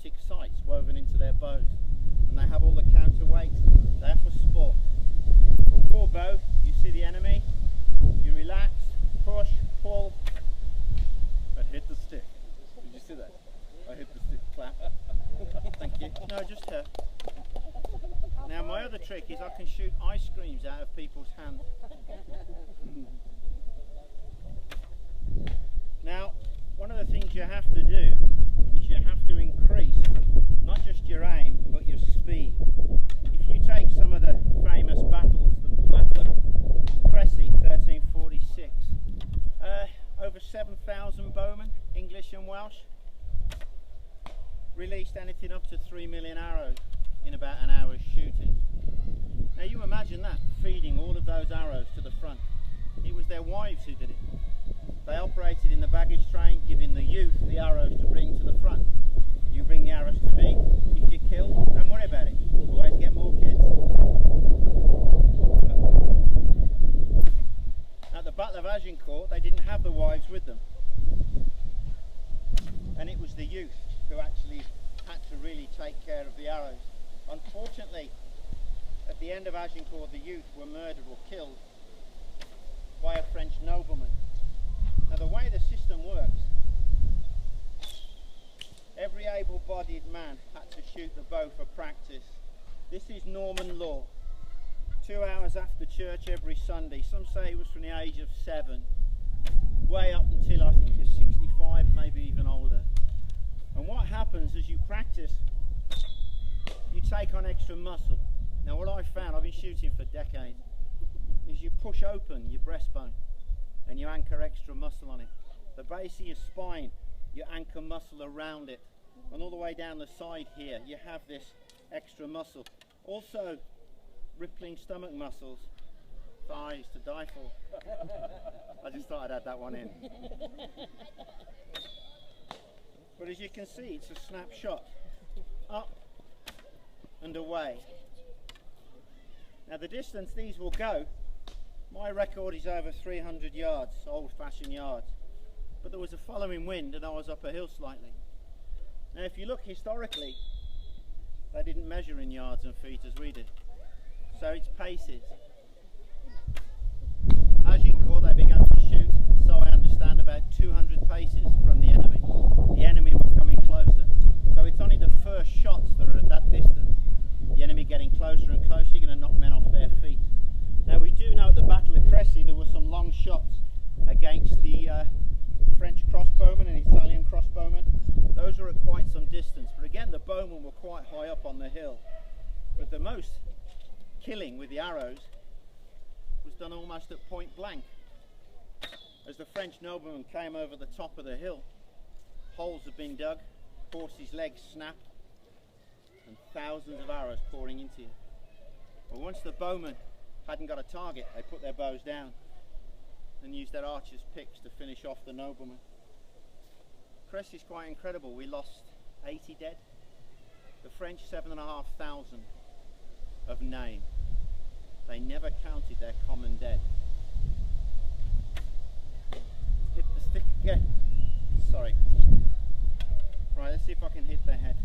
magnetic sights woven into their bows, and they have all the counterweights. They're for sport. A war bow, you see the enemy, you relax, push, pull, and hit the stick. Did you see that? I hit the stick, clap. Thank you. No, just her. Now my other trick is I can shoot ice creams out of people's hands. Now, one of the things you have to do is you have to increase not just your aim, but your speed. If you take some of the famous battles, the Battle of Crecy, 1346, over 7,000 bowmen, English and Welsh, released anything up to 3 million arrows in about an hour's shooting. Now you imagine that, feeding all of those arrows to the front. It was their wives who did it. They operated in the baggage train, giving the youth the arrows to bring to the front. You bring the arrows to me, if you're killed, don't worry about it. Always get more kids. At the Battle of Agincourt, they didn't have the wives with them. And it was the youth who actually had to really take care of the arrows. Unfortunately, at the end of Agincourt, the youth were murdered or killed by a French nobleman. Now the way the system works, every able-bodied man had to shoot the bow for practice. This is Norman law. 2 hours after church every Sunday. Some say it was from the age of 7, way up until I think you're 65, maybe even older. And what happens as you practice, you take on extra muscle. Now what I've found, I've been shooting for decades, is you push open your breastbone and you anchor extra muscle on it. The base of your spine, you anchor muscle around it, and all the way down the side here you have this extra muscle. Also rippling stomach muscles, thighs to die for. I just thought I'd add that one in. But as you can see, it's a snapshot. Up and away. Now the distance these will go, my record is over 300 yards, old-fashioned yards. But there was a following wind and I was up a hill slightly. Now if you look historically, they didn't measure in yards and feet as we did. So it's paces. Agincourt, they began to shoot, so I understand, about 200 paces from the enemy. The enemy were coming closer. So it's only the first shots that are at that distance. The enemy getting closer and closer, you're going to knock men off their feet. Now we do know at the Battle of Crecy there were some long shots against the French crossbowmen and Italian crossbowmen. Those were at quite some distance, but again the bowmen were quite high up on the hill. But the most killing with the arrows was done almost at point blank. As the French noblemen came over the top of the hill, holes had been dug, horses' legs snapped, and thousands of arrows pouring into you. But once the bowmen hadn't got a target, they put their bows down and used their archers' picks to finish off the noblemen. Crecy's quite incredible. We lost 80 dead. The French 7,500 of name. They never counted their common dead. Hit the stick again. Sorry. Right, let's see if I can hit their head.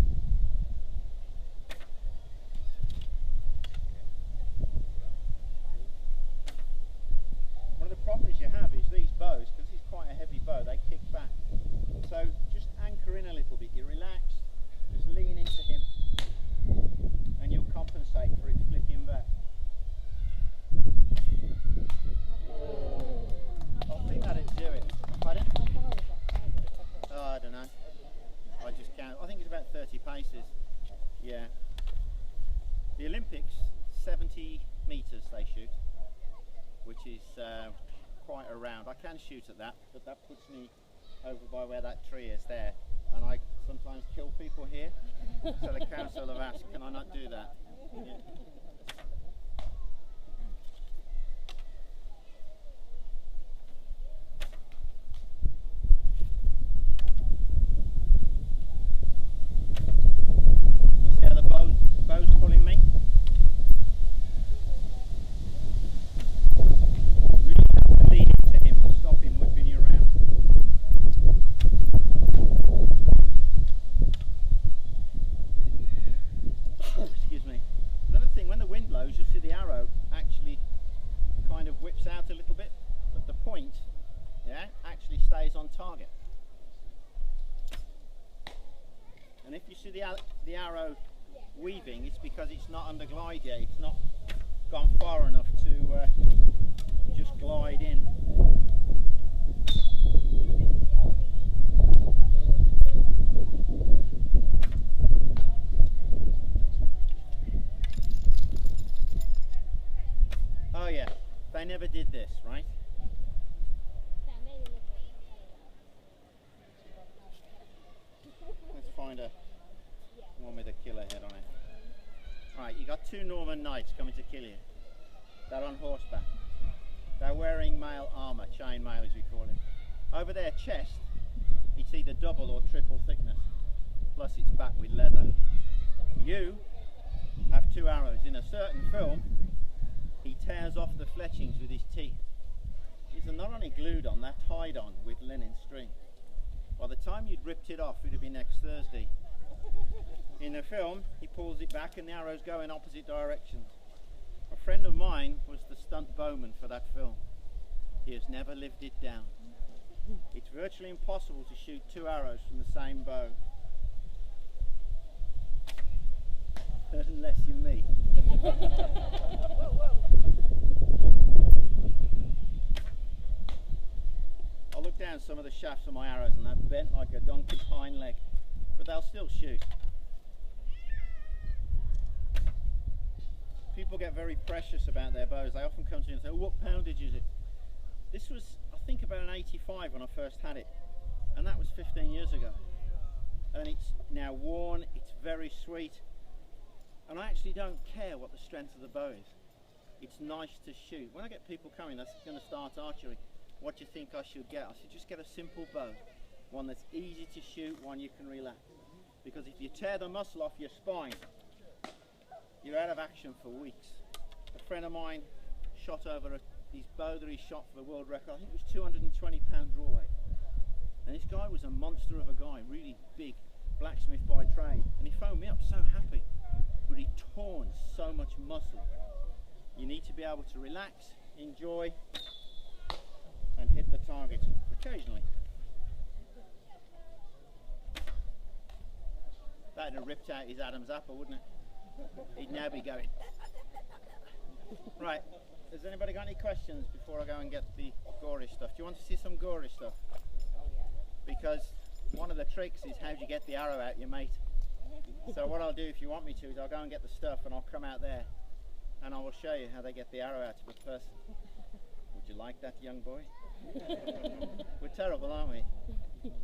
One of the problems you have is these bows, because it's quite a heavy bow, they kick back. So just anchor in a little bit. You relax, just lean into him, and you'll compensate for it flicking back. I think that'd do it. Pardon? Oh, I don't know. I just count. I think it's about 30 paces. Yeah. The Olympics, 70 metres they shoot, which is quite a round. I can shoot at that, but that puts me over by where that tree is there, and I sometimes kill people here. So the council have asked, can I not do that? Yeah. Bow's pulling me. Really have to lean into him to stop him whipping you around. Excuse me. Another thing, when the wind blows, you'll see the arrow actually kind of whips out a little bit, but the point, yeah, actually stays on target. And if you see the arrow weaving, it's because it's not under glide yet. It's not gone far enough to just glide in. Oh yeah, they never did this, right? Let's find a one with a killer head on it. Right, you got two Norman knights coming to kill you. They're on horseback. They're wearing mail armour, chain mail as we call it. Over their chest, it's either double or triple thickness, plus it's backed with leather. You have two arrows. In a certain film, he tears off the fletchings with his teeth. These are not only glued on, they're tied on with linen string. By the time you'd ripped it off, it would be next Thursday. In the film, he pulls it back and the arrows go in opposite directions. A friend of mine was the stunt bowman for that film. He has never lived it down. It's virtually impossible to shoot two arrows from the same bow. Unless you're me. I look down some of the shafts of my arrows and they're bent like a donkey's hind leg, but they'll still shoot. People get very precious about their bows. They often come to me and say, oh, what poundage is it? This was, I think, about an 85 when I first had it, and that was 15 years ago. And it's now worn, it's very sweet, and I actually don't care what the strength of the bow is. It's nice to shoot. When I get people coming that's going to start archery, what do you think I should get? I said, just get a simple bow, one that's easy to shoot, one you can relax. Because if you tear the muscle off your spine, you're out of action for weeks. A friend of mine shot over his bow that he shot for the world record. I think it was 220 pound draw weight. And this guy was a monster of a guy, really big, blacksmith by trade. And he phoned me up so happy, but he'd torn so much muscle. You need to be able to relax, enjoy, and hit the target occasionally. That'd have ripped out his Adam's apple, wouldn't it? He'd now be going. Right, has anybody got any questions before I go and get the gory stuff? Do you want to see some gory stuff? Because one of the tricks is how do you get the arrow out your mate. So what I'll do, if you want me to, is I'll go and get the stuff and I'll come out there and I will show you how they get the arrow out of a person. Would you like that, young boy? We're terrible, aren't we?